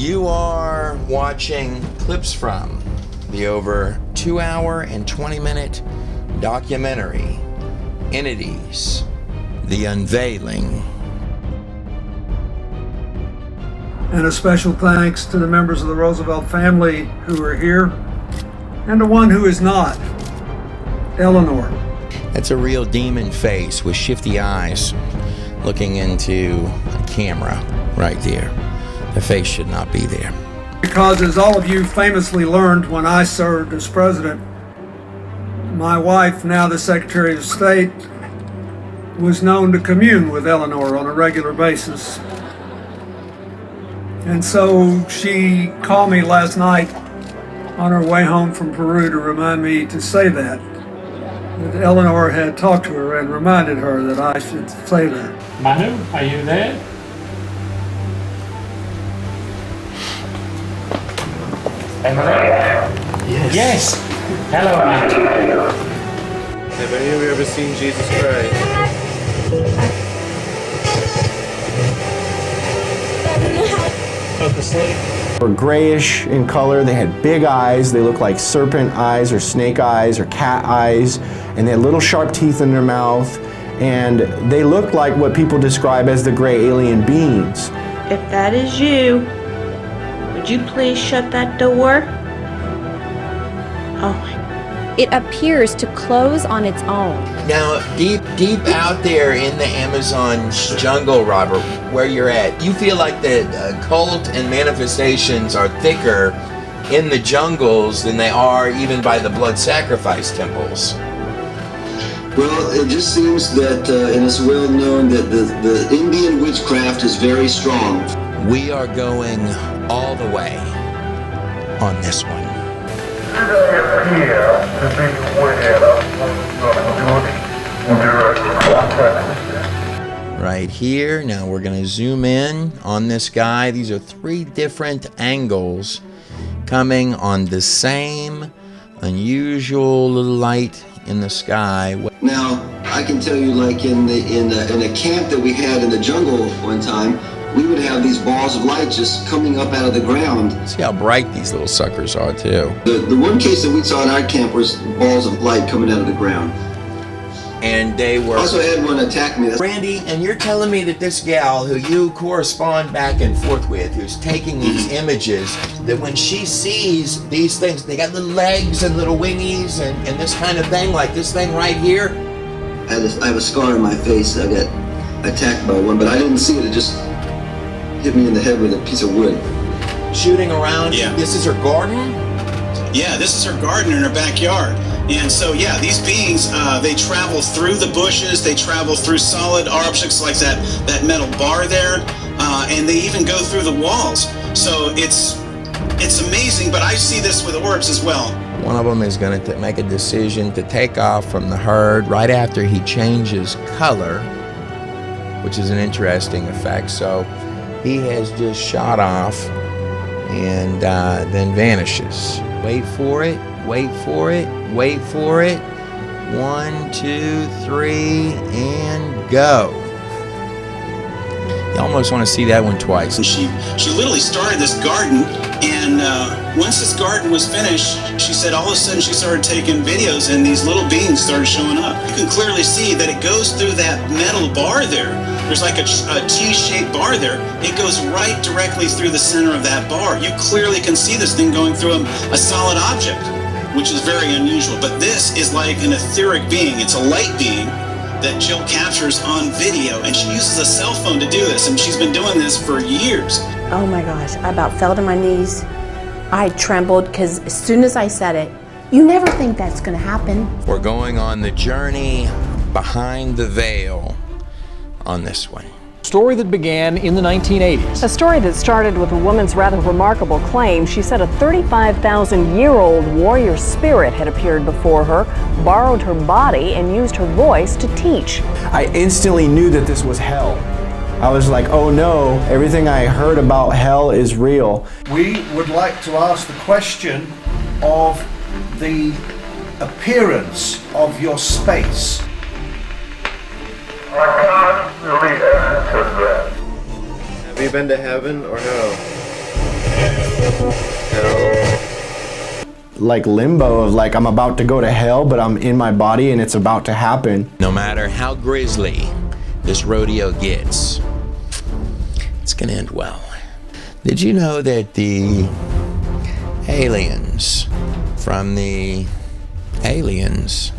You are watching clips from the over 2-hour and 20-minute documentary, Entities, The Unveiling. And a special thanks to the members of the Roosevelt family who are here, and to one who is not, Eleanor. That's a real demon face with shifty eyes looking into a camera right there. The face should not be there. Because as all of you famously learned when I served as president, my wife, now the Secretary of State, was known to commune with Eleanor on a regular basis. And so she called me last night on her way home from Peru to remind me to say that Eleanor had talked to her and reminded her that I should say that. Manu, are you there? Yes. Hello, Manu. Have any of you ever seen Jesus Christ? Were grayish in color. They had big eyes. They looked like serpent eyes or snake eyes or cat eyes, and they had little sharp teeth in their mouth, and they looked like what people describe as the gray alien beings. If that is you, would you please shut that door? Oh my. It appears to close on its own. Now, deep out there in the Amazon jungle, Robert, where you're at, you feel like the cult and manifestations are thicker in the jungles than they are even by the blood sacrifice temples. Well, it just seems that, and it's well known that the Indian witchcraft is very strong. We are going all the way on this one. Right here, now we're going to zoom in on this guy. These are 3 different angles coming on the same unusual little light in the sky. Now, I can tell you, like in a camp that we had in the jungle one time, we would have these balls of light just coming up out of the ground. See how bright these little suckers are too. The one case that we saw in our camp was balls of light coming out of the ground. And they were... I also had one attack me. Randy, and you're telling me that this gal who you correspond back and forth with, who's taking these images, that when she sees these things, they got little legs and little wingies and this kind of thing, like this thing right here. I have a scar on my face. I got attacked by one, but I didn't see it. It just hit me in the head with a piece of wood. Shooting around. Yeah. This is her garden? Yeah, this is her garden in her backyard. And so, yeah, these beings, they travel through the bushes, they travel through solid objects like that metal bar there, and they even go through the walls. So it's amazing, but I see this with orbs as well. One of them is going to make a decision to take off from the herd right after he changes color, which is an interesting effect. So he has just shot off and then vanishes. Wait for it, wait for it, wait for it. 1, 2, 3, and go. You almost want to see that one twice. And she literally started this garden, and once this garden was finished, she said all of a sudden she started taking videos and these little beings started showing up. You can clearly see that it goes through that metal bar there. There's like a T-shaped bar there. It goes right directly through the center of that bar. You clearly can see this thing going through a solid object, which is very unusual. But this is like an etheric being. It's a light being that Jill captures on video, and she uses a cell phone to do this, and she's been doing this for years. Oh my gosh, I about fell to my knees. I trembled because as soon as I said it, you never think that's going to happen. We're going on the journey behind the veil on this one. Story that began in the 1980s. A story that started with a woman's rather remarkable claim. She said a 35,000-year-old warrior spirit had appeared before her, borrowed her body, and used her voice to teach. I instantly knew that this was hell. I was like, oh no, everything I heard about hell is real. We would like to ask the question of the appearance of your space. Have you been to heaven or hell? Like limbo of like I'm about to go to hell, but I'm in my body and it's about to happen. No matter how grisly this rodeo gets, it's gonna end well. Did you know that the aliens from the Aliens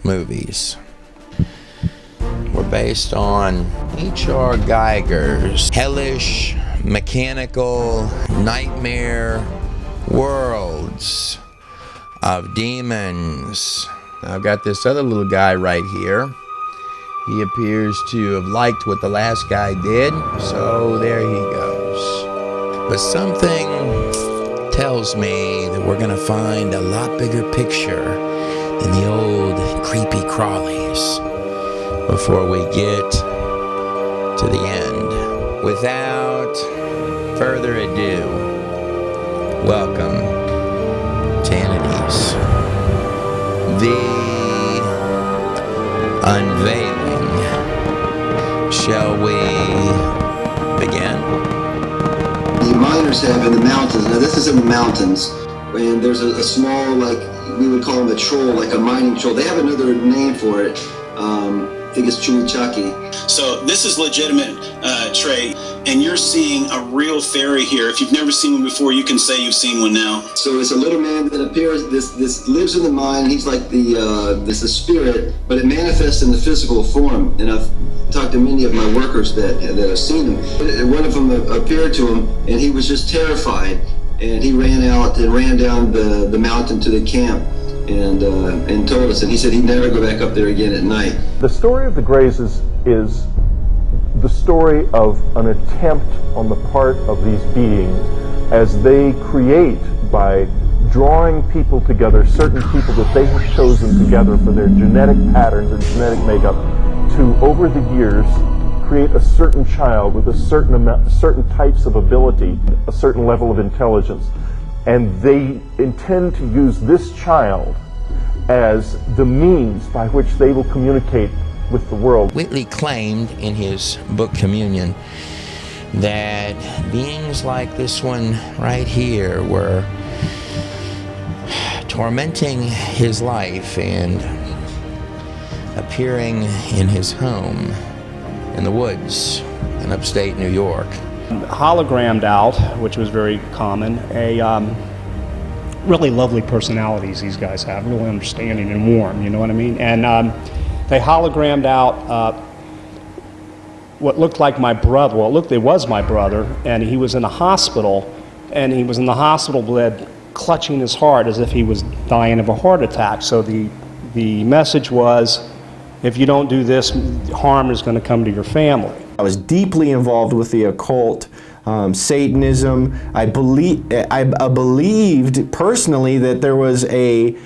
movies were based on H.R. Geiger's hellish, mechanical, nightmare worlds of demons? I've got this other little guy right here. He appears to have liked what the last guy did, so there he goes. But something tells me that we're gonna find a lot bigger picture than the old creepy crawlies before we get to the end. Without further ado, welcome to Entities, the Unveiling. Shall we begin? The miners have in the mountains, now this is in the mountains, and there's a small, like, we would call them a troll, like a mining troll. They have another name for it. I think it's Chuichaki. So this is legitimate, Trey, and you're seeing a real fairy here. If you've never seen one before, you can say you've seen one now. So it's a little man that appears, this lives in the mine. He's like this is spirit, but it manifests in the physical form. And I've talked to many of my workers that have seen him. One of them appeared to him, and he was just terrified. And he ran out and ran down the mountain to the camp and told us. And he said he'd never go back up there again at night. The story of the Greys is the story of an attempt on the part of these beings as they create by drawing people together, certain people that they have chosen together for their genetic patterns and genetic makeup, to over the years create a certain child with a certain amount, certain types of ability, a certain level of intelligence, and they intend to use this child as the means by which they will communicate with the world. Whitley claimed in his book Communion that beings like this one right here were tormenting his life and appearing in his home in the woods in upstate New York. Hologrammed out, which was very common, really lovely personalities these guys have, really understanding and warm, you know what I mean? And they hologrammed out what looked like my brother. Well, it was my brother, and he was in a hospital, and he was in the hospital bed clutching his heart as if he was dying of a heart attack. So the message was, if you don't do this, harm is going to come to your family. I was deeply involved with the occult, Satanism. I believed personally that there was a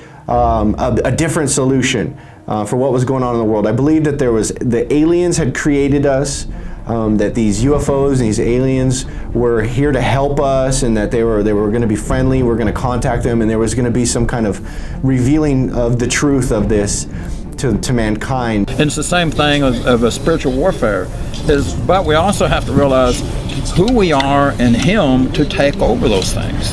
different solution for what was going on in the world. I believed that the aliens had created us, that these UFOs and these aliens were here to help us, and that they were going to be friendly. We're going to contact them, and there was going to be some kind of revealing of the truth of this to mankind. And it's the same thing of a spiritual warfare, but we also have to realize who we are in Him to take over those things.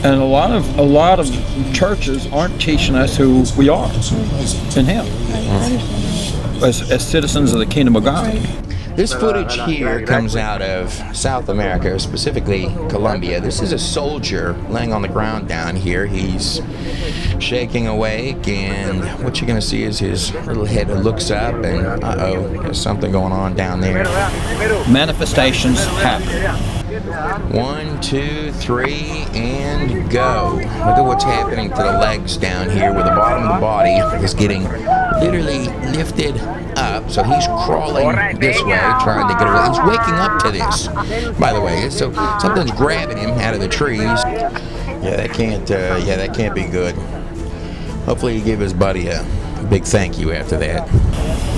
And a lot of churches aren't teaching us who we are in Him as citizens of the kingdom of God. This footage here comes out of South America, specifically Colombia. This is a soldier laying on the ground down here. He's shaking awake, and what you're going to see is his little head looks up, and uh-oh, there's something going on down there. Manifestations happen. 1, 2, 3, and go. Look at what's happening to the legs down here, where the bottom of the body is getting literally lifted up. So he's crawling this way, trying to get away. He's waking up to this, by the way. So something's grabbing him out of the trees. Yeah, that can't be good. Hopefully he gave his buddy a big thank you after that.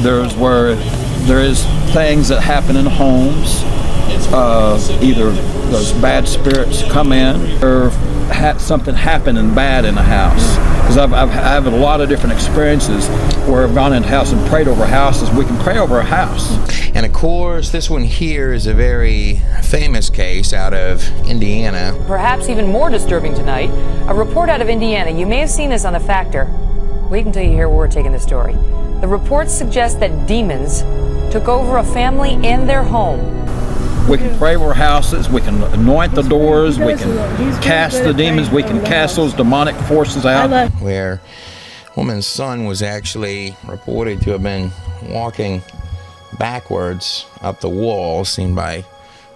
There is things that happen in homes. Either those bad spirits come in, or something happening bad in the house. Because I've had a lot of different experiences where I've gone into a house and prayed over houses. We can pray over a house. And of course, this one here is a very famous case out of Indiana. Perhaps even more disturbing tonight, a report out of Indiana. You may have seen this on The Factor. Wait until you hear where we're taking the story. The reports suggest that demons took over a family and their home. We can pray over houses, we can anoint the doors, we can cast the demons, we can cast those demonic forces out. Where a woman's son was actually reported to have been walking backwards up the wall, seen by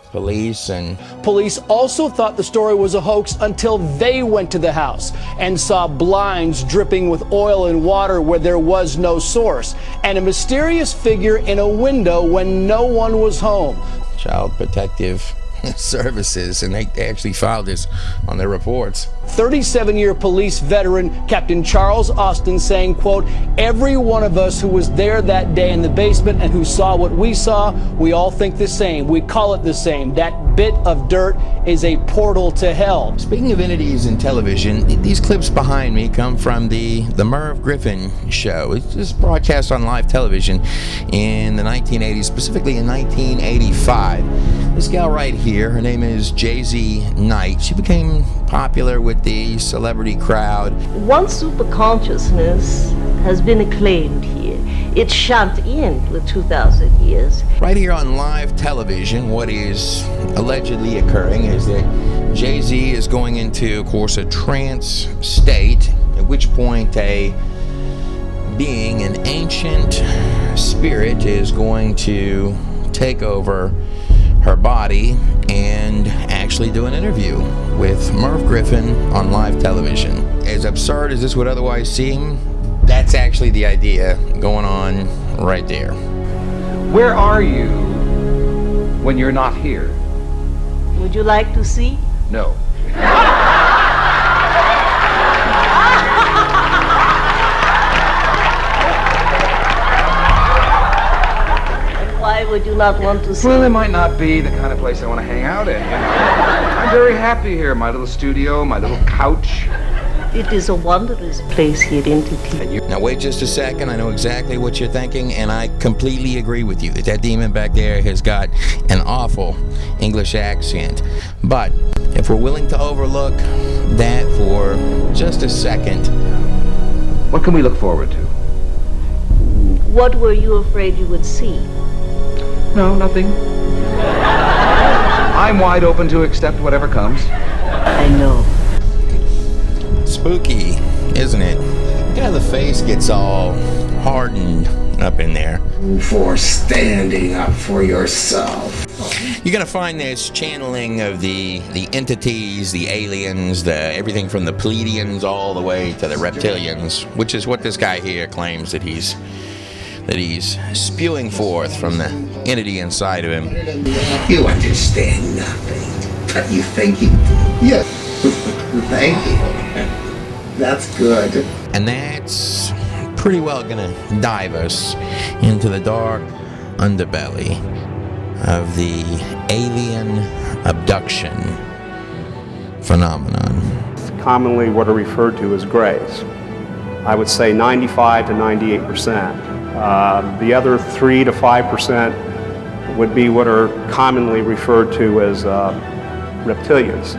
police. And police also thought the story was a hoax until they went to the house and saw blinds dripping with oil and water where there was no source, and a mysterious figure in a window when no one was home. Child Protective Services, and they actually filed this on their reports. 37-year police veteran Captain Charles Austin saying, quote, "Every one of us who was there that day in the basement and who saw what we saw, we all think the same. We call it the same. That bit of dirt is a portal to hell." Speaking of entities in television, these clips behind me come from the Merv Griffin show. It's just broadcast on live television in the 1980s, specifically in 1985. This gal right here, her name is Jay-Z Knight. She became popular with the celebrity crowd. One super consciousness has been acclaimed here. It's shut in with 2,000 years. Right here on live television, what is allegedly occurring is that Jay-Z is going into, of course, a trance state, at which point a being, an ancient spirit, is going to take over her body and actually do an interview with Merv Griffin on live television. As absurd as this would otherwise seem, that's actually the idea going on right there. Where are you when you're not here? Would you like to see? No. Why would you not want to see? Well, it might not be the kind of place I want to hang out in, you know. I'm very happy here, my little studio, my little couch. It is a wondrous place here, isn't it? Now wait just a second, I know exactly what you're thinking, and I completely agree with you that that demon back there has got an awful English accent. But if we're willing to overlook that for just a second, what can we look forward to? What were you afraid you would see? No, nothing. I'm wide open to accept whatever comes. I know. Spooky, isn't it? Yeah, the face gets all hardened up in there. For standing up for yourself. You're gonna find this channeling of the entities, the aliens, everything from the Pleiadians all the way to the reptilians, which is what this guy here claims that he's spewing forth from the entity inside of him. You understand nothing, but you think you do. Yes. Thank you. That's good. And that's pretty well gonna dive us into the dark underbelly of the alien abduction phenomenon. It's commonly what are referred to as grays. I would say 95 to 98%. The other 3 to 5% would be what are commonly referred to as reptilians.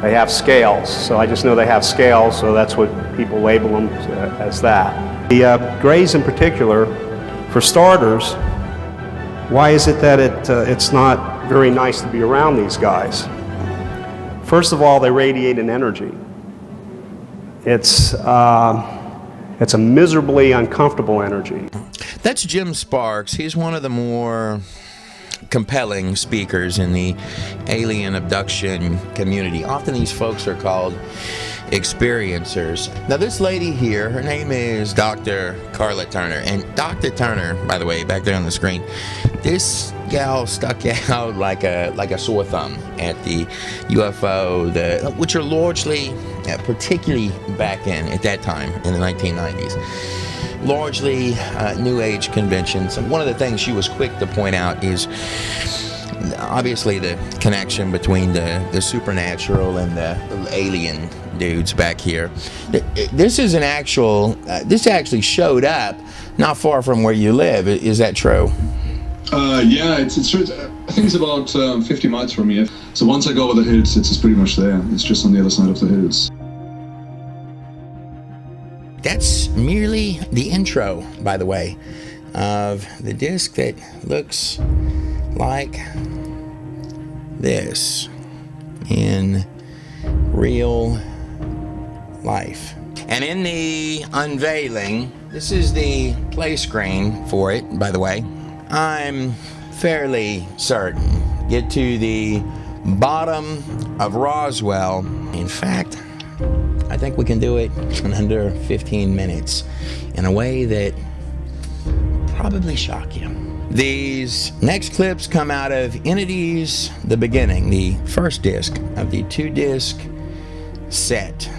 They have scales, so I just know they have scales, so that's what people label them as that. The grays in particular, for starters, why is it that it's not very nice to be around these guys? First of all, they radiate an energy. It's a miserably uncomfortable energy. That's Jim Sparks. He's one of the more compelling speakers in the alien abduction community. Often these folks are called experiencers. Now this lady here, her name is Dr. Carla Turner. And Dr. Turner, by the way, back there on the screen, this gal stuck out like a sore thumb at the UFO, which are largely, particularly back at that time in the 1990s, largely New Age conventions. And one of the things she was quick to point out is obviously the connection between the supernatural and the alien dudes back here. This is an actual, this actually showed up not far from where you live. Is that true? Yeah, I think it's about 50 miles from here. So once I go over the hills, it's pretty much there. It's just on the other side of the hills. That's merely the intro, by the way, of the disc that looks like this in real life. And in the Unveiling, this is the play screen for it, by the way. I'm fairly certain get to the bottom of Roswell. In fact, I think we can do it in under 15 minutes in a way that probably shock you. These next clips come out of Entities, The Beginning, the first disc of the 2-disc set.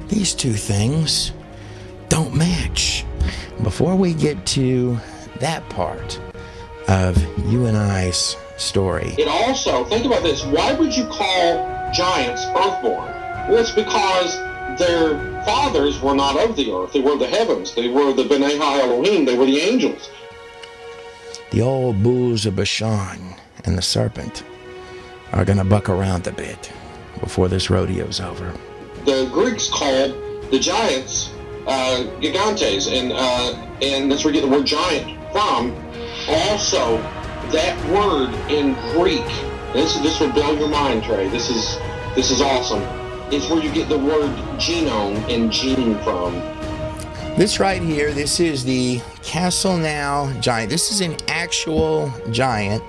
These two things don't match. Before we get to that part of you and I's story. It also, think about this, why would you call giants earthborn? Well, it's because their fathers were not of the earth. They were the heavens. They were the B'nai Ha-Elohim. They were the angels. The old bulls of Bashan and the serpent are going to buck around a bit before this rodeo's over. The Greeks called the giants gigantes, and that's where you get the word giant from. Also, that word in Greek, this will blow your mind, Trey. This is awesome. It's where you get the word genome and gene from. This right here, this is the Castle Now giant. This is an actual giant,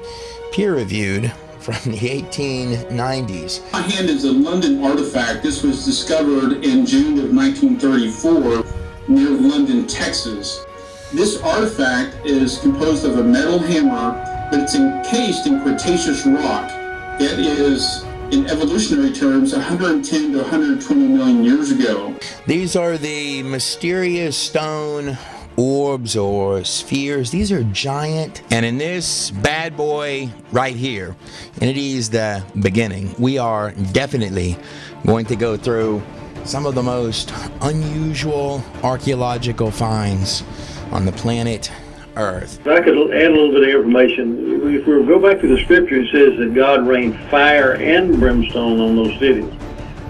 peer-reviewed, from the 1890s. My hand is a London artifact. This was discovered in June of 1934 near London, Texas. This artifact is composed of a metal hammer, but it's encased in Cretaceous rock. It is, in evolutionary terms, 110 to 120 million years ago. These are the mysterious stone orbs or spheres. These are giant. And in this bad boy right here, Entities The Beginning, we are definitely going to go through some of the most unusual archaeological finds on the planet Earth. If I could add a little bit of information, if we go back to the scripture, it says that God rained fire and brimstone on those cities.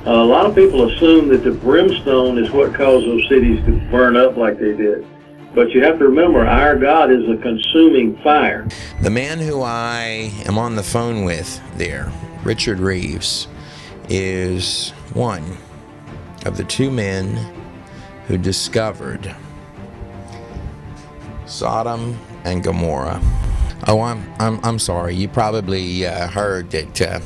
A lot of people assume that the brimstone is what caused those cities to burn up like they did. But you have to remember, our God is a consuming fire. The man who I am on the phone with there, Richard Reeves, is one of the two men who discovered Sodom and Gomorrah. Oh, I'm sorry. You probably heard that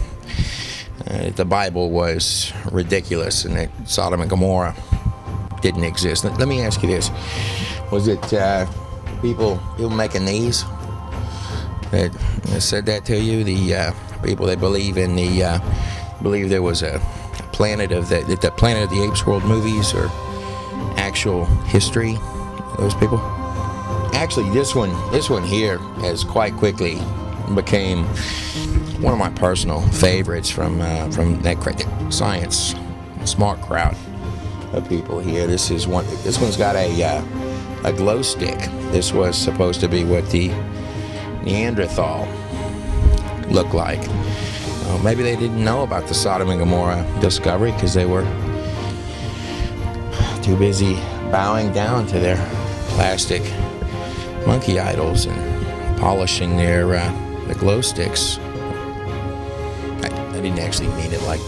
the Bible was ridiculous and that Sodom and Gomorrah didn't exist. Let me ask you this: was it people making these that said that to you? The people that believe in believe there was a planet of the Planet of the Apes world movies, or actual history? Those people. Actually, this one here has quite quickly became one of my personal favorites from that science smart crowd of people here. This one's got a glow stick. This was supposed to be what the Neanderthal looked like. Maybe they didn't know about the Sodom and Gomorrah discovery because they were too busy bowing down to their plastic monkey idols and polishing their the glow sticks. I didn't actually mean it like.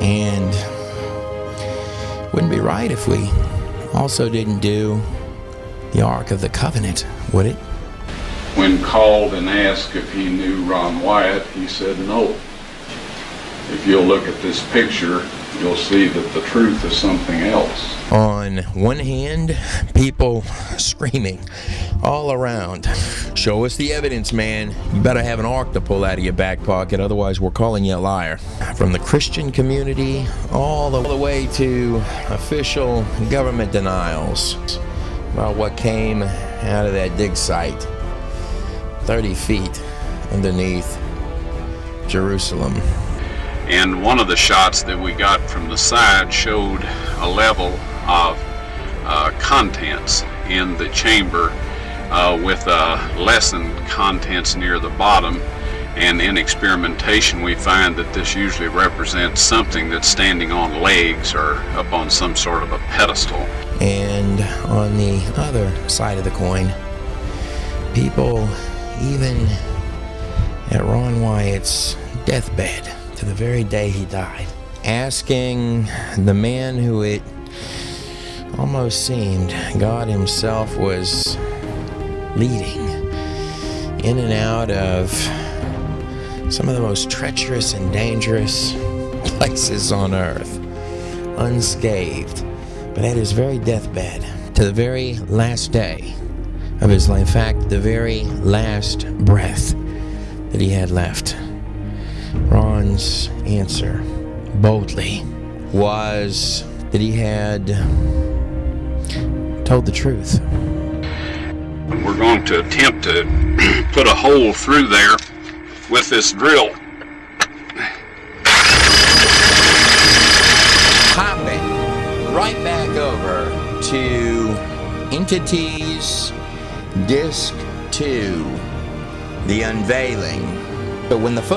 And wouldn't be right if we also didn't do the Ark of the Covenant, would it? When called and asked if he knew Ron Wyatt, he said no. If you'll look at this picture, you'll see that the truth is something else. On one hand, people screaming all around, show us the evidence, man. You better have an ark to pull out of your back pocket, otherwise we're calling you a liar. From the Christian community all the way to official government denials about what came out of that dig site 30 feet underneath Jerusalem. And one of the shots that we got from the side showed a level of contents in the chamber with lessened contents near the bottom. And in experimentation, we find that this usually represents something that's standing on legs or up on some sort of a pedestal. And on the other side of the coin, people, even at Ron Wyatt's deathbed, to the very day he died, asking the man who it almost seemed God himself was leading in and out of some of the most treacherous and dangerous places on earth, unscathed, but at his very deathbed, to the very last day of his life, in fact, the very last breath that he had left, Ron's answer, boldly, was that he had told the truth. We're going to attempt to put a hole through there with this drill. Hopping right back over to Entities Disc 2, The Unveiling. So when this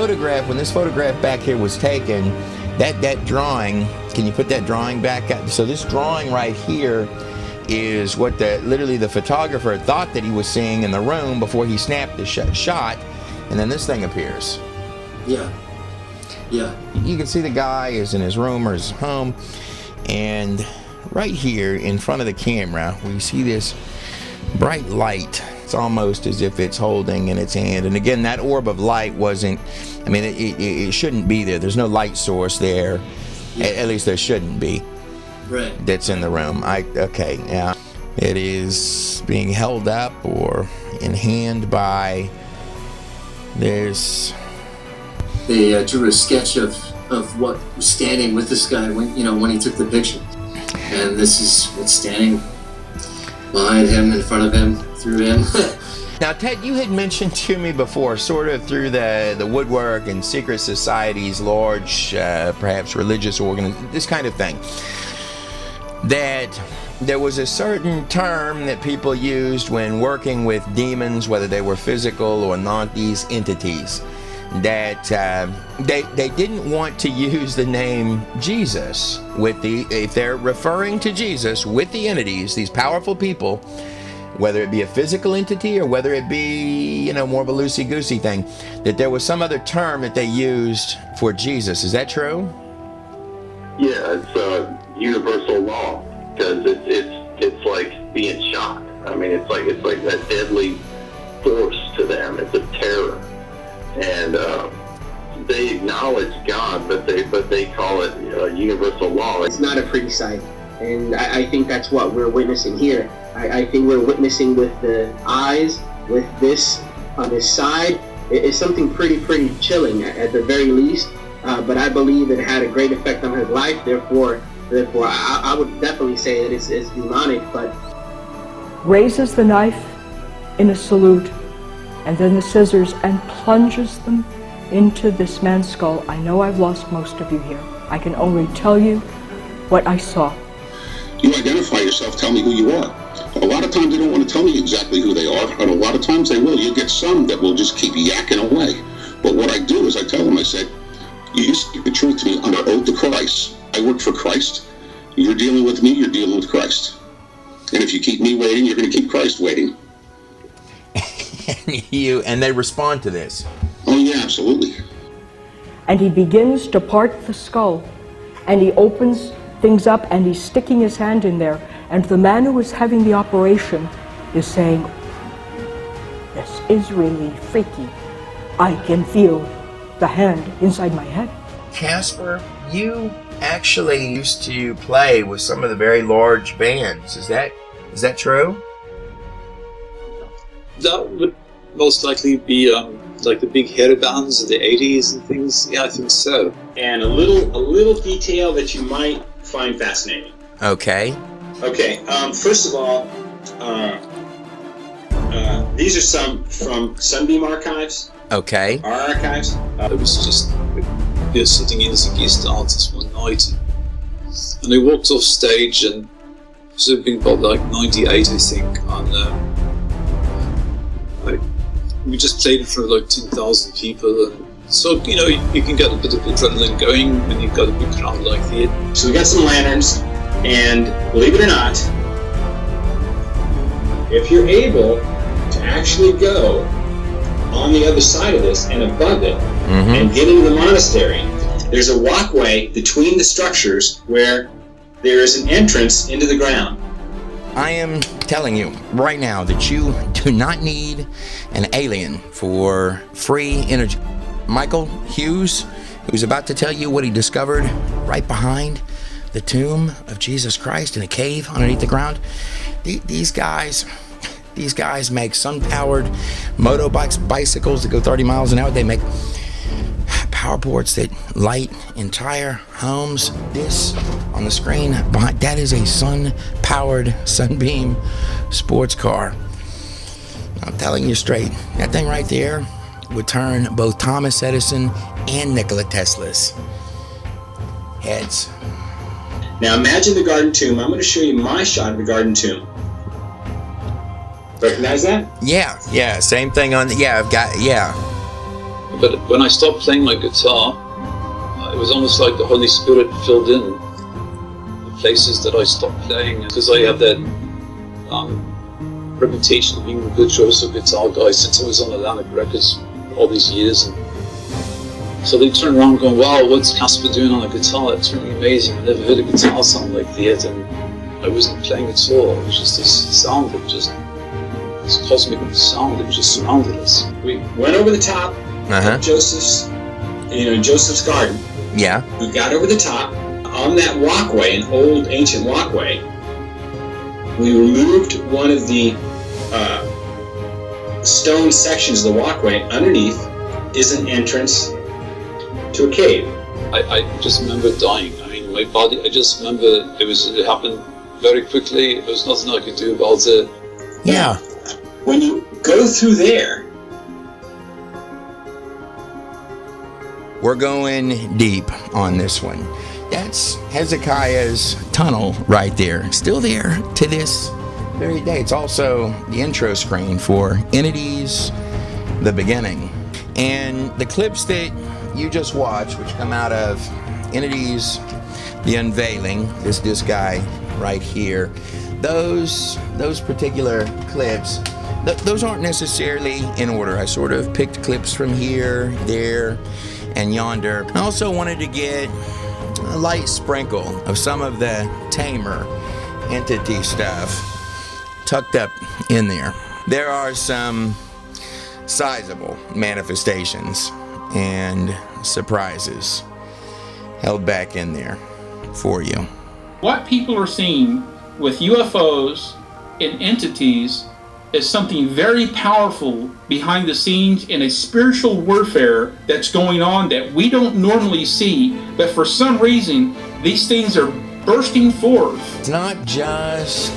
photograph back here was taken, that drawing, can you put that drawing back up? So this drawing right here is what literally the photographer thought that he was seeing in the room before he snapped the shot, and then this thing appears. Yeah. You can see the guy is in his room or his home, and right here in front of the camera, we see this bright light. It's almost as if it's holding in its hand. And again, that orb of light wasn't, I mean, it shouldn't be there. There's no light source there. Yeah. At least there shouldn't be. Right. That's in the room. Okay, yeah. It is being held up or in hand by this. They drew a sketch of what was standing with this guy when he took the picture. And this is what's standing behind him, in front of him, through him. Now, Ted, you had mentioned to me before, sort of through the woodwork and secret societies, large, perhaps religious organizations, this kind of thing, that there was a certain term that people used when working with demons, whether they were physical or not, these entities, that they didn't want to use the name Jesus if they're referring to Jesus with the entities, these powerful people, whether it be a physical entity or whether it be, more of a loosey-goosey thing, that there was some other term that they used for Jesus. Is that true? Yeah, it's a universal law, because it's like being shot. I mean, it's like that deadly force to them. It's a terror, and they acknowledge God, but they call it universal law. It's not a pretty sight, and I think that's what we're witnessing here. I think we're witnessing with the eyes, with this on his side. It's something pretty chilling at the very least. But I believe it had a great effect on his life. Therefore, I would definitely say that it's demonic. But raises the knife in a salute, and then the scissors, and plunges them into this man's skull. I know I've lost most of you here. I can only tell you what I saw. You identify yourself, tell me who you are. A lot of times they don't want to tell me exactly who they are, and a lot of times they will. You'll get some that will just keep yakking away. But what I do is I tell them, I said, you speak the truth to me under oath to Christ. I work for Christ. You're dealing with me, you're dealing with Christ. And if you keep me waiting, you're going to keep Christ waiting. And they respond to this. Oh yeah, absolutely. And he begins to part the skull, and he opens things up, and he's sticking his hand in there, and the man who is having the operation is saying, this is really freaky. I can feel the hand inside my head. Casper, you actually used to play with some of the very large bands. Is that true? That would most likely be like the big header bands of the 80s and things. Yeah, I think so. And a little detail that you might find fascinating. Okay. First of all, these are some from Sunbeam Archives. Okay. Our archives. I was just sitting in Ziggy's dances one night, and he walked off stage and should have been about like 98, I think. We just played it for like 10,000 people, and so you can get a bit of adrenaline going when you've got a big crowd like that. So we got some lanterns, and believe it or not, if you're able to actually go on the other side of this and above it and get into the monastery, there's a walkway between the structures where there is an entrance into the ground. I am telling you right now that you do not need an alien for free energy. Michael Hughes, who's about to tell you what he discovered right behind the tomb of Jesus Christ in a cave underneath the ground. These guys make sun-powered motorbikes, bicycles that go 30 miles an hour. They make power boards that light entire homes. This on the screen behind, that is a sun-powered Sunbeam sports car. I'm telling you straight, that thing right there would turn both Thomas Edison and Nikola Tesla's heads. Now imagine the Garden Tomb. I'm going to show you my shot of the Garden Tomb. Recognize that? Yeah, same thing on, But when I stopped playing my guitar, it was almost like the Holy Spirit filled in the places that I stopped playing, because I have that reputation of being a virtuoso guitar guy since I was on Atlantic Records all these years. And so they turn around going, wow, what's Casper doing on a guitar? It's really amazing. I never heard a guitar sound like that, and I wasn't playing at all. It was just this sound that just, this cosmic sound that just surrounded us. We went over the top of Joseph's garden. Yeah. We got over the top. On that walkway, an old ancient walkway, we removed one of the stone sections of the walkway. Underneath is an entrance to a cave. I just remember dying. I mean, my body, I just remember it happened very quickly. There was nothing I could do about it. Yeah. When you go through there, we're going deep on this one. That's Hezekiah's tunnel right there. Still there to this very day. It's also the intro screen for Entities, The Beginning. And the clips that you just watched, which come out of Entities, The Unveiling, this guy right here, those particular clips, those aren't necessarily in order. I sort of picked clips from here, there, and yonder. I also wanted to get a light sprinkle of some of the tamer entity stuff tucked up in there. There are some sizable manifestations and surprises held back in there for you. What people are seeing with UFOs and entities is something very powerful behind the scenes in a spiritual warfare that's going on that we don't normally see, but for some reason these things are bursting forth. It's not just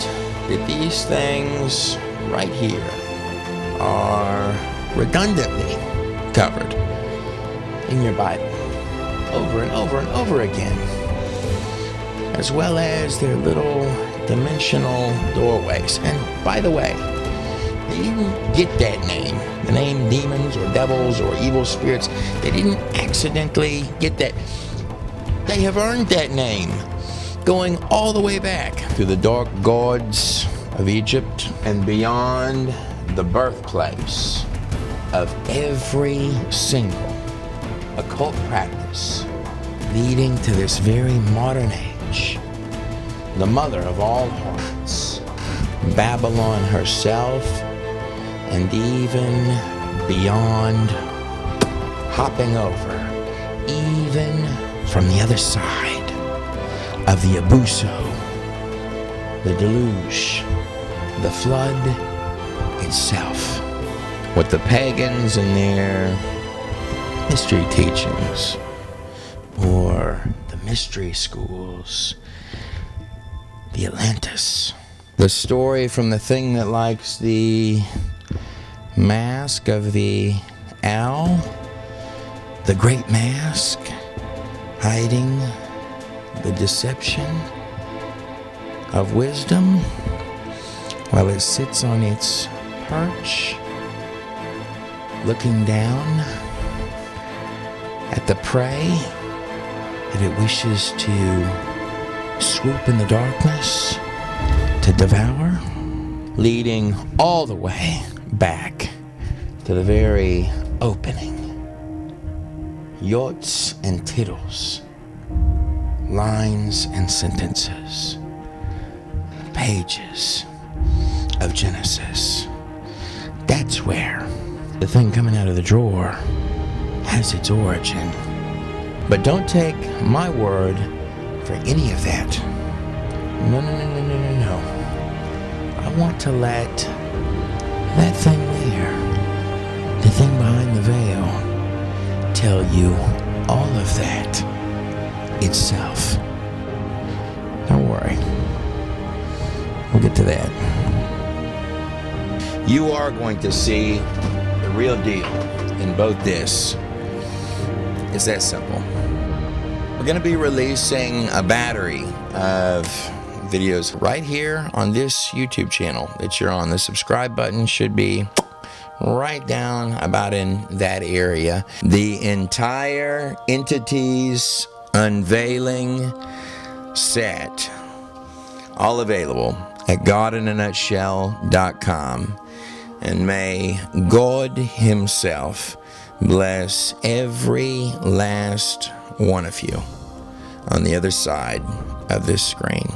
that these things right here are redundantly covered in your Bible over and over and over again, as well as their little dimensional doorways. And by the way, they didn't get that name, the name demons or devils or evil spirits. They didn't accidentally get that. They have earned that name, going all the way back to the dark gods of Egypt and beyond, the birthplace of every single occult practice leading to this very modern age. The mother of all hearts, Babylon herself, and even beyond, hopping over, even from the other side of the Abuso, the deluge, the flood itself. What the pagans and their mystery teachings, or the mystery schools, the Atlantis. The story from the thing that likes the mask of the owl, the great mask, hiding the deception of wisdom while it sits on its perch, looking down at the prey that it wishes to swoop in the darkness to devour, leading all the way back to the very opening. Yots and tittles, lines and sentences, pages of Genesis. That's where the thing coming out of the drawer has its origin. But don't take my word for any of that. No. I want to let that thing there, the thing behind the veil, tell you all of that itself. Don't worry. We'll get to that. You are going to see the real deal in both this. It's that simple. We're going to be releasing a battery of videos right here on this YouTube channel that you're on. The subscribe button should be right down about in that area. The entire Entities Unveiling set, all available at godinanutshell.com. And may God himself bless every last one of you on the other side of this screen.